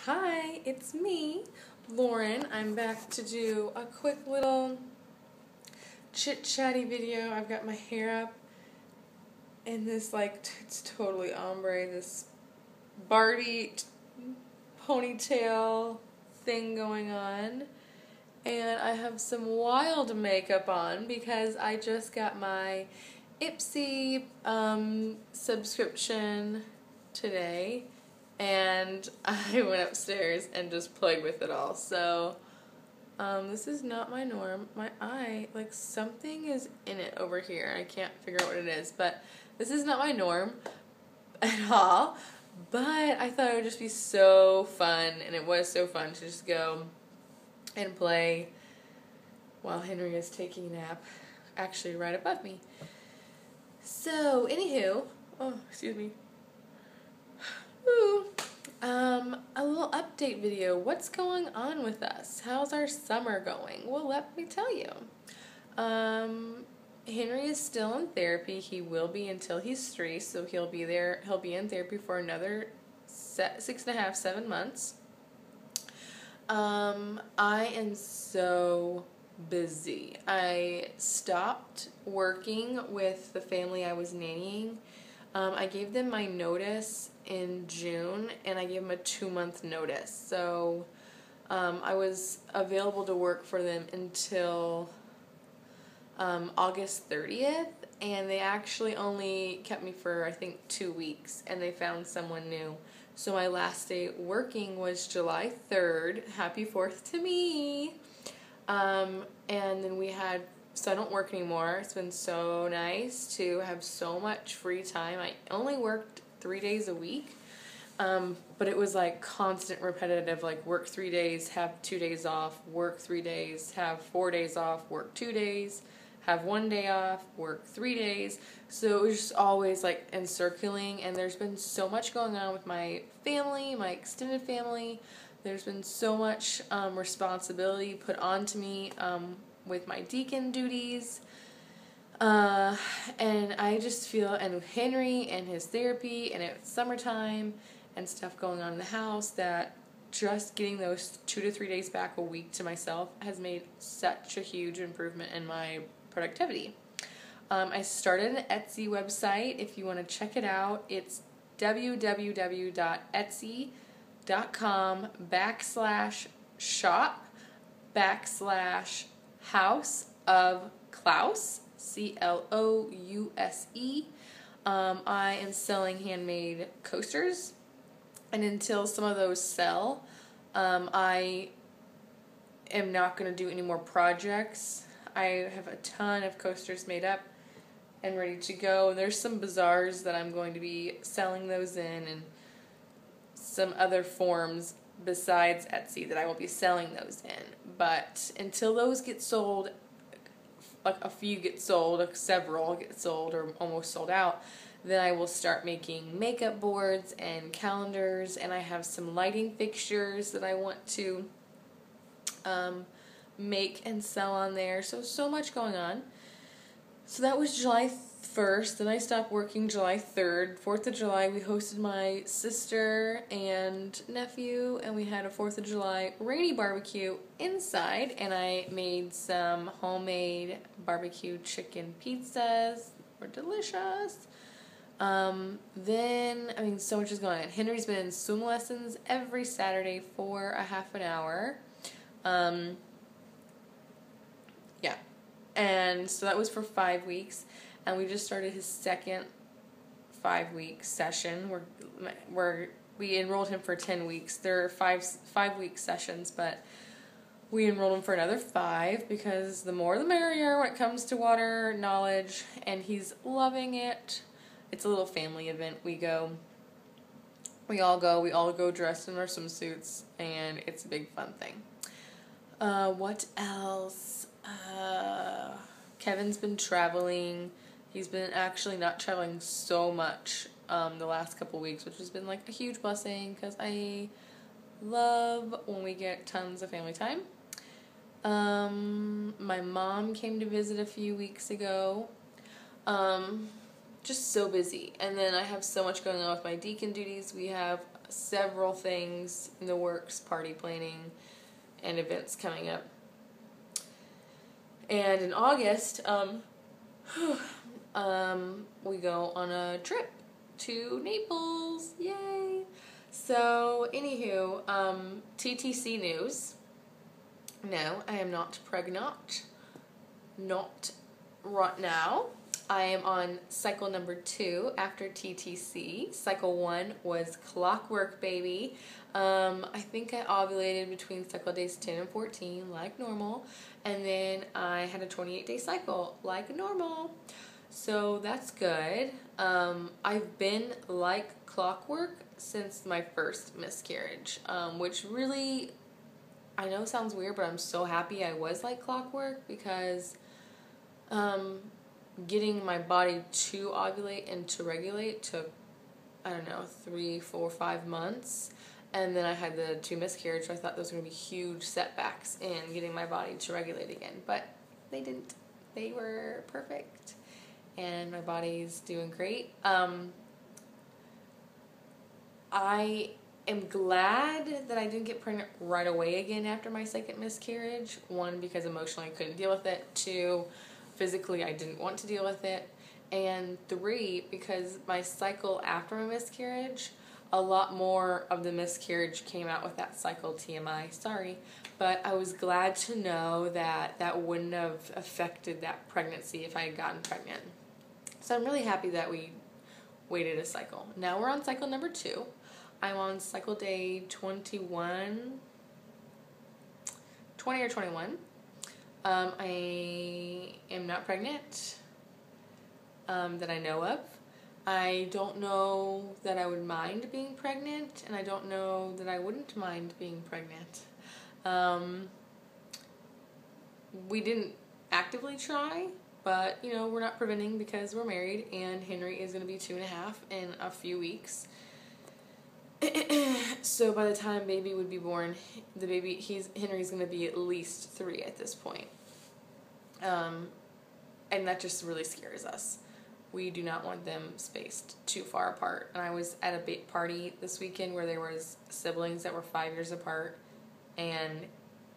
Hi, it's me, Lauren. I'm back to do a quick little chit-chatty video. I've got my hair up in this, it's totally ombre, this Barty ponytail thing going on. And I have some wild makeup on because I just got my Ipsy subscription today. And I went upstairs and just played with it all. So, this is not my norm. My eye, something is in it over here. I can't figure out what it is. But this is not my norm at all. But I thought it would just be so fun. And it was so fun to just go and play while Henry is taking a nap. Actually, right above me. So, anywho. Oh, excuse me. Ooh. A little update video. What's going on with us? How's our summer going? Well, let me tell you. Henry is still in therapy. He will be until he's 3, so he'll be there. He'll be in therapy for another 6.5, 7 months. I am so busy. I stopped working with the family I was nannying. I gave them my notice in June, and I gave them a 2-month notice. So, I was available to work for them until August 30th, and they actually only kept me for, I think, 2 weeks, and they found someone new. So my last day working was July 3rd. Happy 4th to me! And then so I don't work anymore. It's been so nice to have so much free time. I only worked 3 days a week, but it was constant repetitive, work 3 days, have 2 days off, work 3 days, have 4 days off, work 2 days, have 1 day off, work 3 days. So it was just always encircling, and there's been so much going on with my family, my extended family. There's been so much responsibility put onto me with my deacon duties. And I just feel, and with Henry and his therapy, and it's summertime and stuff going on in the house, that just getting those 2 to 3 days back a week to myself has made such a huge improvement in my productivity. I started an Etsy website. If you want to check it out, it's www.etsy.com/shop/House of Clouse, Clouse. I am selling handmade coasters, and until some of those sell, I am not going to do any more projects. I have a ton of coasters made up and ready to go. There's some bazaars that I'm going to be selling those in, and some other forms besides Etsy that I will be selling those in. But until those get sold, a few get sold, several get sold or almost sold out, then I will start making makeup boards and calendars, and I have some lighting fixtures that I want to make and sell on there. So much going on. So that was July 1st, then I stopped working July 3rd. 4th of July, we hosted my sister and nephew, and we had a 4th of July rainy barbecue inside, and I made some homemade barbecue chicken pizzas. They were delicious. So much is going on. Henry's been in swim lessons every Saturday for a half an hour. Yeah. And so that was for 5 weeks, and we just started his second 5-week session. We enrolled him for 10 weeks. There are 5-week sessions, but we enrolled him for another 5 because the more the merrier when it comes to water knowledge, and he's loving it. It's a little family event. We all go dressed in our swimsuits, and it's a big fun thing. What else? Kevin's been traveling. He's been actually not traveling so much the last couple weeks, which has been a huge blessing because I love when we get tons of family time. My mom came to visit a few weeks ago. Just so busy. And then I have so much going on with my deacon duties. We have several things in the works, party planning and events coming up. And in August, we go on a trip to Naples. Yay! So, anywho, TTC news. No, I am not pregnant. Not right now. I am on cycle number 2 after TTC. Cycle 1 was clockwork, baby. I think I ovulated between cycle days 10 and 14, like normal. And then I had a 28-day cycle, like normal. So that's good. I've been like clockwork since my first miscarriage, which really, I know sounds weird, but I'm so happy I was like clockwork because getting my body to ovulate and to regulate took, I don't know, 3, 4, 5 months. And then I had the 2 miscarriages, so I thought those were going to be huge setbacks in getting my body to regulate again. But they didn't. They were perfect. And my body's doing great. I am glad that I didn't get pregnant right away again after my second miscarriage. 1, because emotionally I couldn't deal with it. 2, physically I didn't want to deal with it. And 3, because my cycle after my miscarriage, a lot more of the miscarriage came out with that cycle, TMI, sorry. But I was glad to know that that wouldn't have affected that pregnancy if I had gotten pregnant. So I'm really happy that we waited a cycle. Now we're on cycle number 2. I'm on cycle day 20 or 21. I am not pregnant that I know of. I don't know that I would mind being pregnant, and I don't know that I wouldn't mind being pregnant. We didn't actively try, but, you know, we're not preventing because we're married, and Henry is going to be 2.5 in a few weeks. So by the time baby would be born, Henry's going to be at least 3 at this point. And that just really scares us. We do not want them spaced too far apart. And I was at a big party this weekend where there was siblings that were 5 years apart, and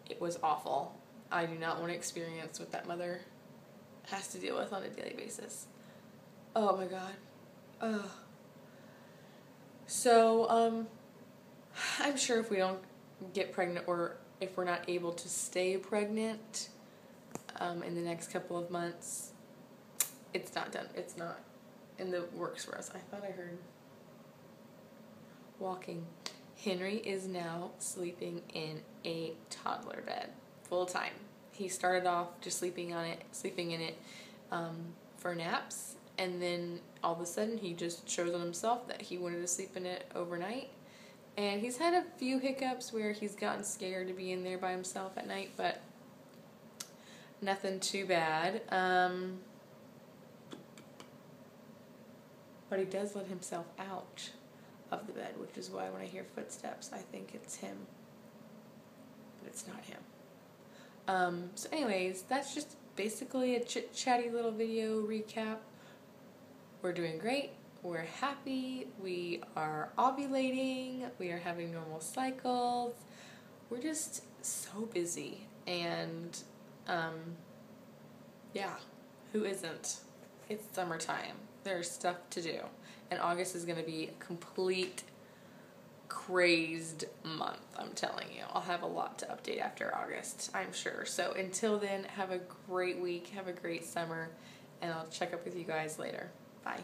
it was awful. I do not want to experience what that mother has to deal with on a daily basis. Oh my God. Ugh. So, I'm sure if we don't get pregnant, or if we're not able to stay pregnant in the next couple of months, it's not done. It's not in the works for us. I thought I heard walking. Henry is now sleeping in a toddler bed full time. He started off just sleeping in it for naps, and then all of a sudden he just chose on himself that he wanted to sleep in it overnight. And he's had a few hiccups where he's gotten scared to be in there by himself at night, but nothing too bad. But he does let himself out of the bed, which is why when I hear footsteps, I think it's him. But it's not him. So anyways, that's just basically a chit-chatty little video recap. We're doing great. We're happy. We are ovulating. We are having normal cycles. We're just so busy. And, yeah, who isn't? It's summertime. There's stuff to do. And August is going to be a complete crazed month, I'm telling you. I'll have a lot to update after August, I'm sure. So until then, have a great week, have a great summer, and I'll check up with you guys later. Bye.